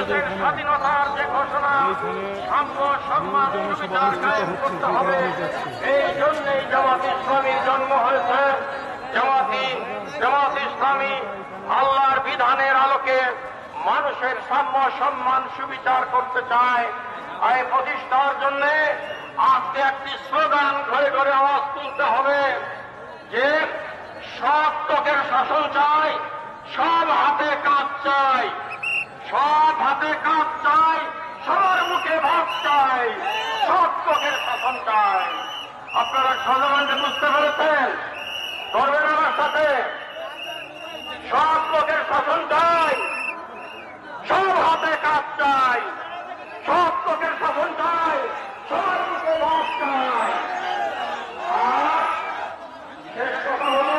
বাংলাদেশের স্বাধীনতার যে ঘোষণা সাম্য সম্মান সুবিচার কায়েম করতে হবে, এই জন্যই জামাত ইসলামীর জন্ম হয়েছে। জামাত ইসলামী আল্লাহর বিধানের আলোকে মানুষের সাম্য সম্মান সুবিচার করতে চায়। এই প্রতিষ্ঠার জন্য আজকে একটি স্লোগান ঘরে ঘরে আওয়াজ তুলতে হবে যে সব লোকের শাসন চাই, সব হাতে কাজ চাই, সব হাতে কাজ চাই, সবার মুখে ভাত চাই, সব লোকের শাসন চাই। আপনারা স্লোগানটি বুঝতে পেরেছেন? ধরবেন আমার সাথে, সব লোকের শাসন চাই, সব হাতে কাজ চাই, সব লোকের শাসন চাই, সবার মুখে ভাত চাই। আর শেষ কথা হল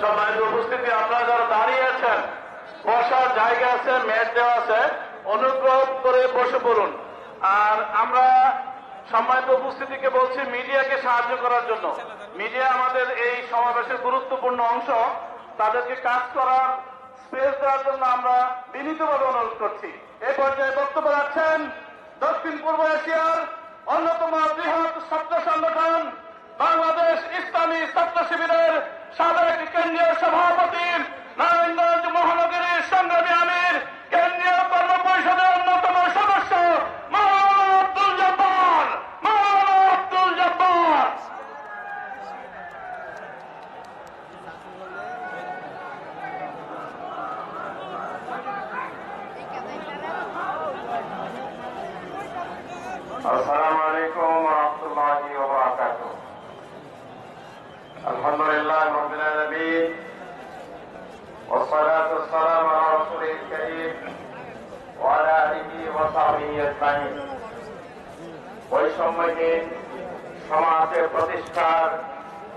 সম্মানিত উপস্থিতি, আপনারা যারা দাঁড়িয়ে আছেন, বসার জায়গা আছে, ম্যাট দেওয়া আছে, অনুগ্রহ করে বসে পড়ুন। আর আমরা সম্মানিত উপস্থিতিকে বলছি মিডিয়াকে সাহায্য করার জন্য। মিডিয়া আমাদের এই সমাবেশের গুরুত্বপূর্ণ অংশ, তাদেরকে কাজ করার স্পেস দেওয়ার জন্য আমরা বিনীতভাবে অনুরোধ করছি। এই পর্যায়ে বক্তব্য রাখছেন দক্ষিণ পূর্ব এশিয়ার অন্যতম বৃহৎ ছাত্র সংগঠন বাংলাদেশ ইসলামী ছাত্র শিবিরের সাবেক কেন্দ্রীয় সভাপতি, নারায়ণগঞ্জ মহানগরীর সংগ্রামী আমির, কেন্দ্রীয় কর্ম পরিষদের অন্যতম সদস্য মাওলানা আব্দুল জব্বার। আসসালামু আলাইকুম ওয়া রাহমাতুল্লাহি ওয়া বারাকাতুহু। আলহামদুলিল্লাহ রাব্বিল আলামিন ওয়া সালাতু ওয়াসসালামু আলা রাসূলিল কারীম ওয়া আলা আলিহি ওয়া সাহবিহি আজমাইন। বৈষম্যহীন সমাজের প্রতিষ্ঠার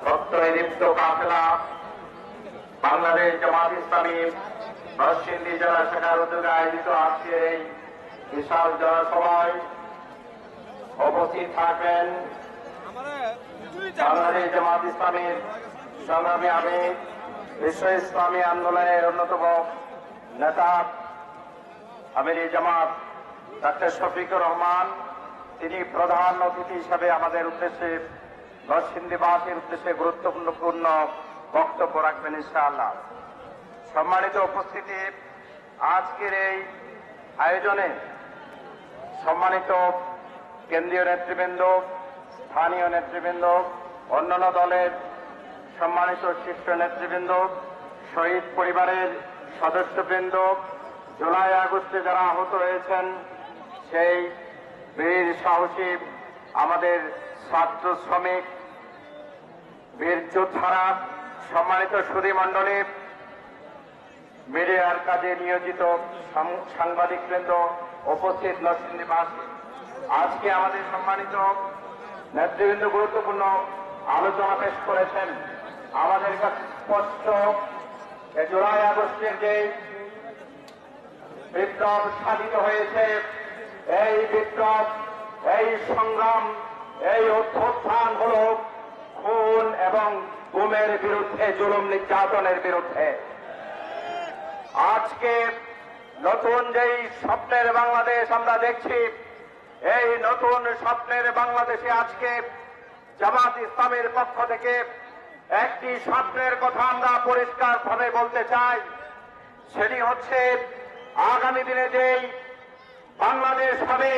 প্রত্যয়ে দীপ্ত কাফেলা বাংলাদেশ জামাত ইসলামী নরসিংদী জেলা শাখার উদ্যোগে আয়োজিত আজকের এই বিশাল জনসভায় উপস্থিত থাকবেন বাংলাদেশ জামাত ইসলামীর সংগ্রামী আমির, বিশ্ব ইসলামী আন্দোলনের অন্যতম নেতা আমির জামাত ডক্টর শফিকুর রহমান। তিনি প্রধান অতিথি হিসাবে আমাদের উদ্দেশ্যে, নরসিংদীবাসীর উদ্দেশ্যে গুরুত্বপূর্ণ বক্তব্য রাখবেন ইনশাআল্লাহ। সম্মানিত উপস্থিতি, আজকের এই আয়োজনে সম্মানিত কেন্দ্রীয় নেতৃবৃন্দ, স্থানীয় নেতৃবৃন্দ, অন্যান্য দলের সম্মানিত শীর্ষ নেতৃবৃন্দ, শহীদ পরিবারের সদস্যবৃন্দ, জুলাই আগস্টে যারা আহত হয়েছেন সেই বীর সাহসী আমাদের ছাত্র শ্রমিক বীর যোদ্ধারা, সম্মানিত সুধীমণ্ডলী, মিডিয়ার কাজে নিয়োজিত সাংবাদিকবৃন্দ, উপস্থিত নরসিংদীবাসী, আজকে আমাদের সম্মানিত নেতৃবৃন্দ গুরুত্বপূর্ণ আলোচনা পেশ করেছেন। আমাদের কাছে স্পষ্ট জুলাই আগস্টের যে বিপ্লব সাধিত হয়েছে, এই বিপ্লব, এই সংগ্রাম, এই অভ্যুত্থান হল খুন এবং গুমের বিরুদ্ধে, জুলুম নির্যাতনের বিরুদ্ধে। আজকে নতুন যেই স্বপ্নের বাংলাদেশ আমরা দেখছি, এই নতুন স্বপ্নের বাংলাদেশে আজকে জামাত ইসলামের পক্ষ থেকে একটি স্বপ্নের কথা আমরা পরিষ্কারভাবে বলতে চাই। সেটি হচ্ছে আগামী দিনে যেই বাংলাদেশ হবে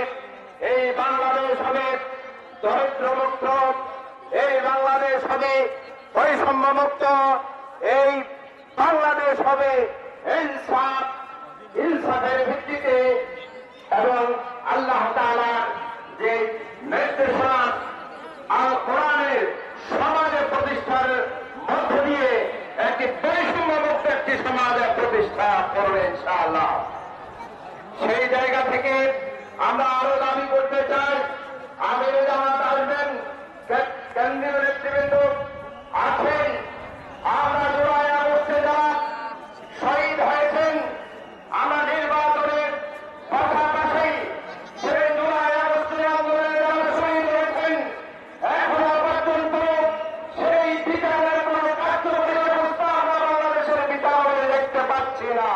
এই বাংলাদেশ হবে দরিদ্রমুক্ত, এই বাংলাদেশ হবে বৈষম্যমুক্ত, এই বাংলাদেশ হবে ইনসাফের ভিত্তিতে এবং আল্লাহ তাআলার যে নির্দেশনা আল কোরআনের সমাজে প্রতিষ্ঠার মধ্য দিয়ে একটি বৈষম্যমুক্ত একটি সমাজে প্রতিষ্ঠা করবে ইনশাআল্লাহ। সেই জায়গা থেকে আমরা আরো দাবি করতে চাই, আমির জামাত আসবেন, কেন্দ্রীয় নেতৃবৃন্দ আছেন, আমরা জুলাই আগস্টে যারা শহীদ হয়েছেন, আমরা নির্বাচনের পাশাপাশি সেই জুলাই আগস্টের আন্দোলনে যারা শহীদ হয়েছেন, এখনো পর্যন্ত সেই বিচারের কোন কার্যকরী ব্যবস্থা আমরা বাংলাদেশের বিচারে দেখতে পাচ্ছি না।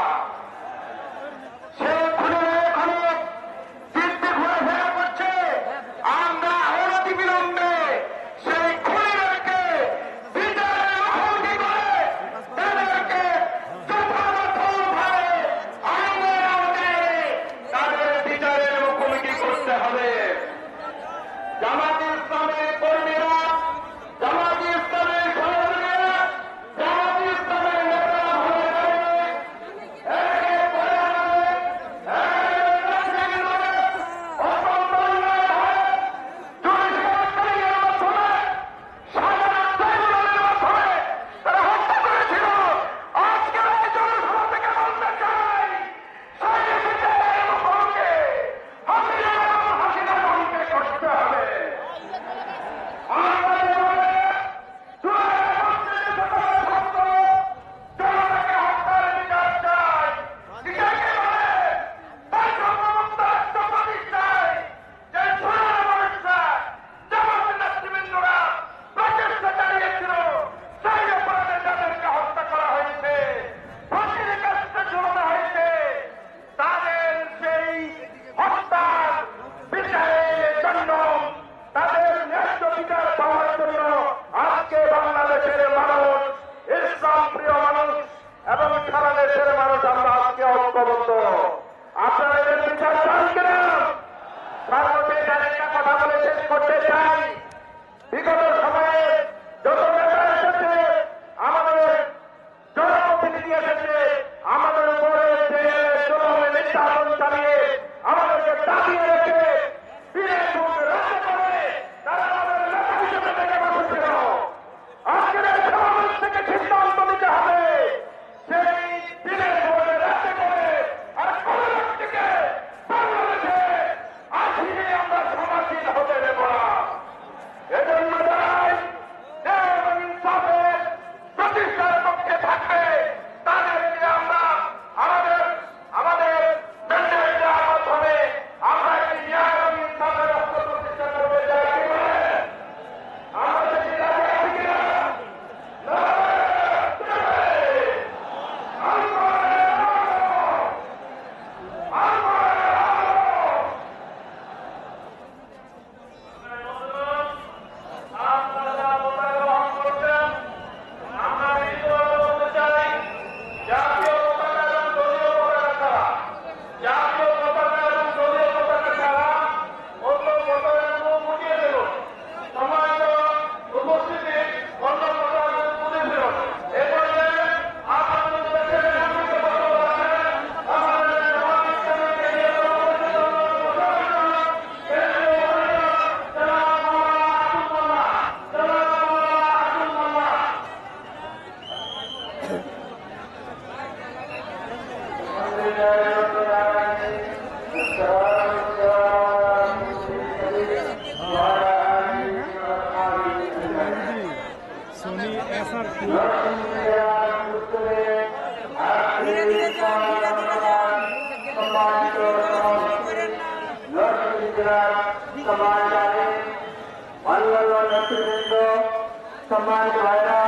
সম্মানিত ভাইরা,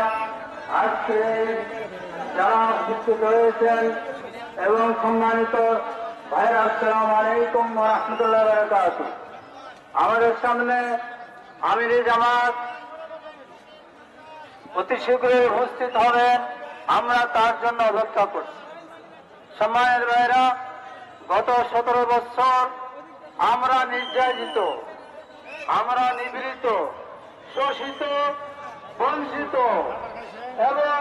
আজকে যারা উপস্থিত হয়েছেন এবং সম্মানিত ভাইরা, আসসালামু আলাইকুম ওয়া রাহমাতুল্লাহি ওয়া বারাকাতুহু। আমাদের সামনে আমির জামাত অতি শীঘ্রই উপস্থিত হবেন, আমরা তার জন্য অপেক্ষা করছি। সম্মানিত ভাইরা, গত 17 বছর আমরা নির্যাতিত, আমরা নিপীড়িত, শোষিত, বঞ্চিত এবং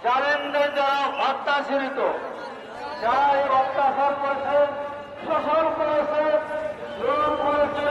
জালেমদের দ্বারা অত্যাচারিত, যারা এই অত্যাচার করেছে, শোষণ করেছে, জুলুম করেছে,